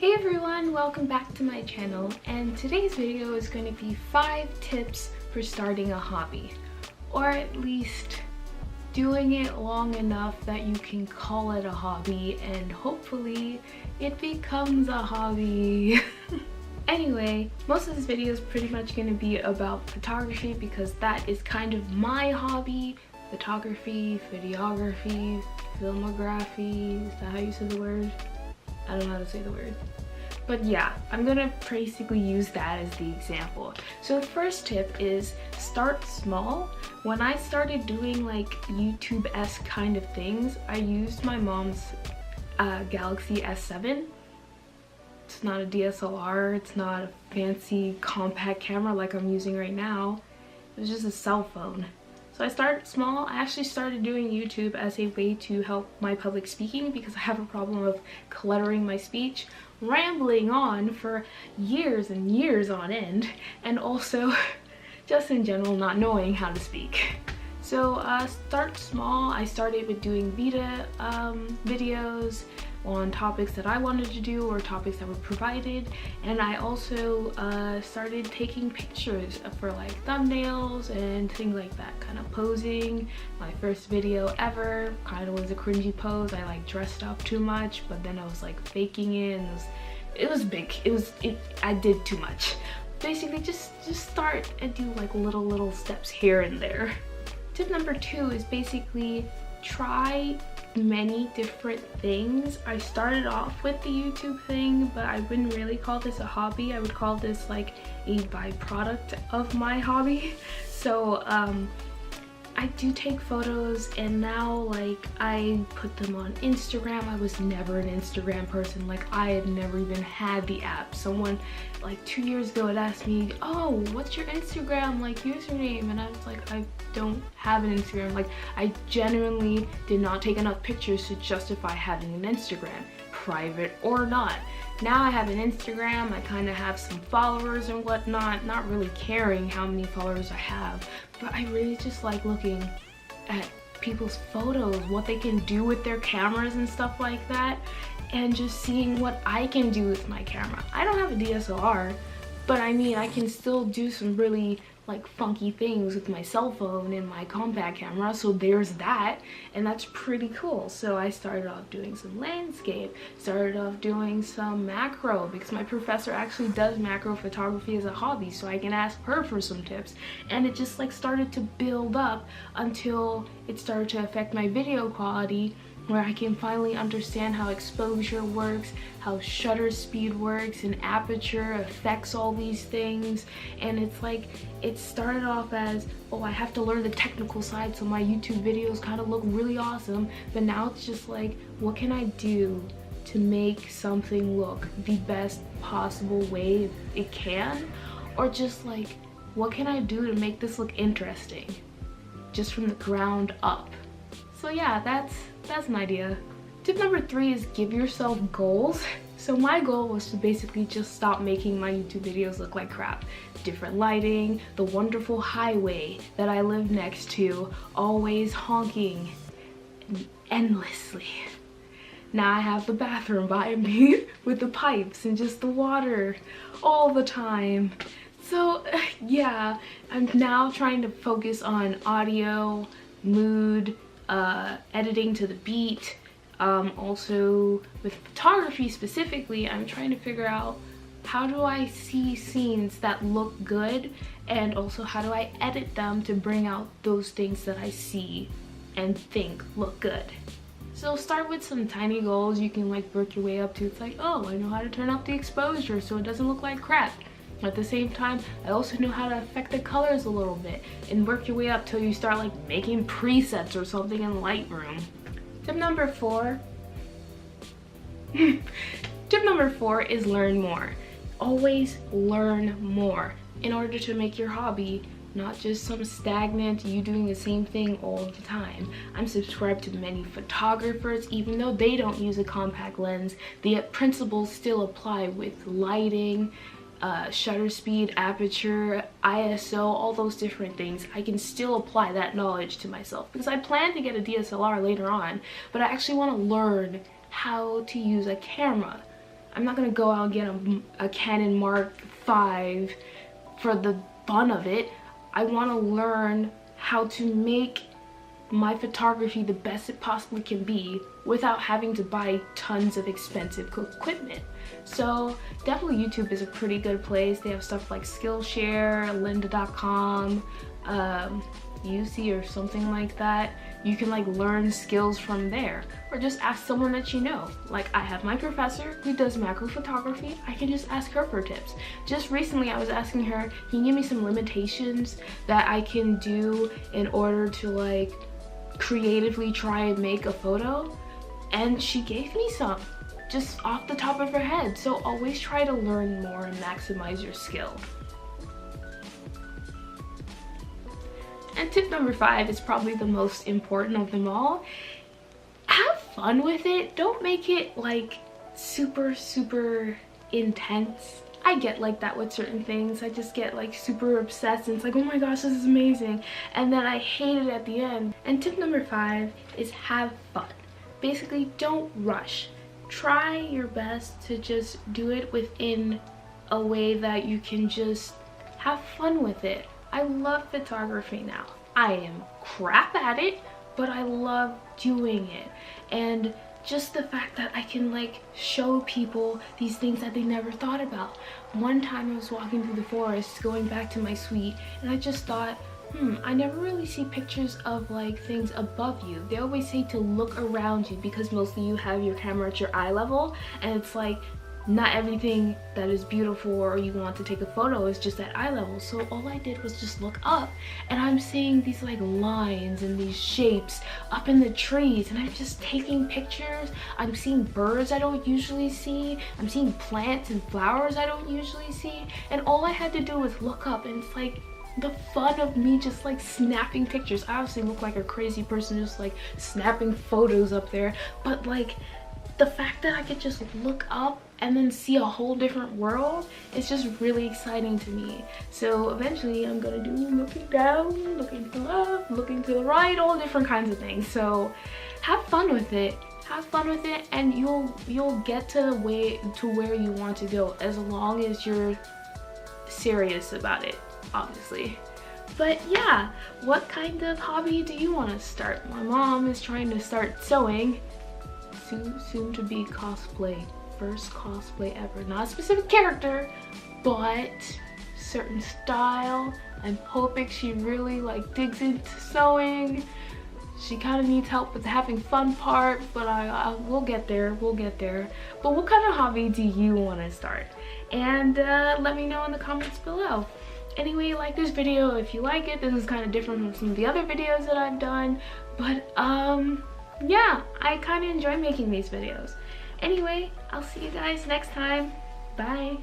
Hey everyone, welcome back to my channel, and today's video is going to be 5 tips for starting a hobby, or at least doing it long enough that you can call it a hobby and hopefully it becomes a hobby. Anyway, most of this video is pretty much going to be about photography because that is kind of my hobby. Photography, videography, filmography, is that how you say the word? I don't know how to say the word. But yeah, I'm gonna basically use that as the example. So the first tip is start small. When I started doing like YouTube-esque kind of things, I used my mom's Galaxy S7. It's not a DSLR, it's not a fancy compact camera like I'm using right now. It was just a cell phone. So I started small. I actually started doing YouTube as a way to help my public speaking because I have a problem of cluttering my speech, rambling on for years and years on end, and also just in general not knowing how to speak. So start small. I started with doing beta videos on topics that I wanted to do or topics that were provided, and I also started taking pictures for like thumbnails and things like that, kind of posing. My first video ever kind of was a cringy pose. I like dressed up too much, but then I was like faking it, and it was big. I did too much. Basically just start and do like little steps here and there. Tip number 2 is basically try many different things. I started off with the YouTube thing, but I wouldn't really call this a hobby. I would call this like a byproduct of my hobby. So I do take photos, and now like I put them on Instagram. I was never an Instagram person. Like I had never even had the app. Someone like 2 years ago had asked me, oh, what's your Instagram like username? And I was like, I don't have an Instagram. Like I genuinely did not take enough pictures to justify having an Instagram, private or not. Now I have an Instagram, I kind of have some followers and whatnot, not really caring how many followers I have, but I really just like looking at people's photos, what they can do with their cameras and stuff like that, and just seeing what I can do with my camera. I don't have a DSLR, but I mean I can still do some really like funky things with my cell phone and my compact camera, so there's that, and that's pretty cool. So I started off doing some landscape, started off doing some macro because my professor actually does macro photography as a hobby, so I can ask her for some tips, and it just like started to build up until it started to affect my video quality, where I can finally understand how exposure works, how shutter speed works, and aperture affects all these things. And it's like, it started off as, oh, I have to learn the technical side so my YouTube videos kind of look really awesome, but now it's just like, what can I do to make something look the best possible way it can? Or just like, what can I do to make this look interesting, just from the ground up? So yeah, that's an idea. Tip number 3 is give yourself goals. So my goal was to basically just stop making my YouTube videos look like crap. Different lighting, the wonderful highway that I live next to, always honking endlessly. Now I have the bathroom by me with the pipes and just the water all the time. So yeah, I'm now trying to focus on audio, mood, editing to the beat. Also with photography specifically, I'm trying to figure out how do I see scenes that look good, and also how do I edit them to bring out those things that I see and think look good. So start with some tiny goals you can like work your way up to. It's like, oh, I know how to turn up the exposure so it doesn't look like crap. At the same time, I also know how to affect the colors a little bit, and work your way up till you start like making presets or something in Lightroom. Tip number 4 Tip number 4 is learn more. Always learn more in order to make your hobby not just some stagnant, you doing the same thing all the time. I'm subscribed to many photographers. Even though they don't use a compact lens, the principles still apply with lighting, shutter speed, aperture, ISO, all those different things. I can still apply that knowledge to myself because I plan to get a DSLR later on, but I actually want to learn how to use a camera. I'm not gonna go out and get a Canon Mark V for the fun of it. I want to learn how to make my photography the best it possibly can be without having to buy tons of expensive equipment. So definitely YouTube is a pretty good place. They have stuff like Skillshare, lynda.com, UC or something like that. You can like learn skills from there, or just ask someone that you know. Like I have my professor who does macro photography. I can just ask her for tips. Just recently I was asking her, can you give me some limitations that I can do in order to like creatively try and make a photo? And she gave me some just off the top of her head. So always try to learn more and maximize your skill. And tip number 5 is probably the most important of them all. Have fun with it. Don't make it like super intense. I get like that with certain things. I just get like super obsessed and it's like, oh my gosh, this is amazing. And then I hate it at the end. And tip number 5 is have fun. Basically, don't rush. Try your best to just do it within a way that you can just have fun with it. I love photography now. I am crap at it, but I love doing it. And just the fact that I can like show people these things that they never thought about. One time I was walking through the forest going back to my suite and I just thought, I never really see pictures of like things above you. They always say to look around you because mostly you have your camera at your eye level, and it's like not everything that is beautiful or you want to take a photo is just at eye level. So all I did was just look up and I'm seeing these like lines and these shapes up in the trees, and I'm just taking pictures. I'm seeing birds I don't usually see. I'm seeing plants and flowers I don't usually see, and all I had to do was look up, and it's like the fun of me just like snapping pictures. I obviously look like a crazy person just like snapping photos up there, but like the fact that I could just look up and then see a whole different world is just really exciting to me. So eventually I'm gonna do looking down, looking to the left, looking to the right, all different kinds of things. So have fun with it. Have fun with it, and you'll get to where you want to go, as long as you're serious about it, obviously. But yeah, what kind of hobby do you want to start? My mom is trying to start sewing. Soon to be cosplay. First cosplay ever. Not a specific character, but certain style. I'm hoping she really like digs into sewing. She kind of needs help with the having fun part, but we'll get there. We'll get there. But what kind of hobby do you want to start? And let me know in the comments below. Anyway, like this video if you like it. This is kind of different from some of the other videos that I've done, but yeah, I kind of enjoy making these videos. Anyway, I'll see you guys next time. Bye.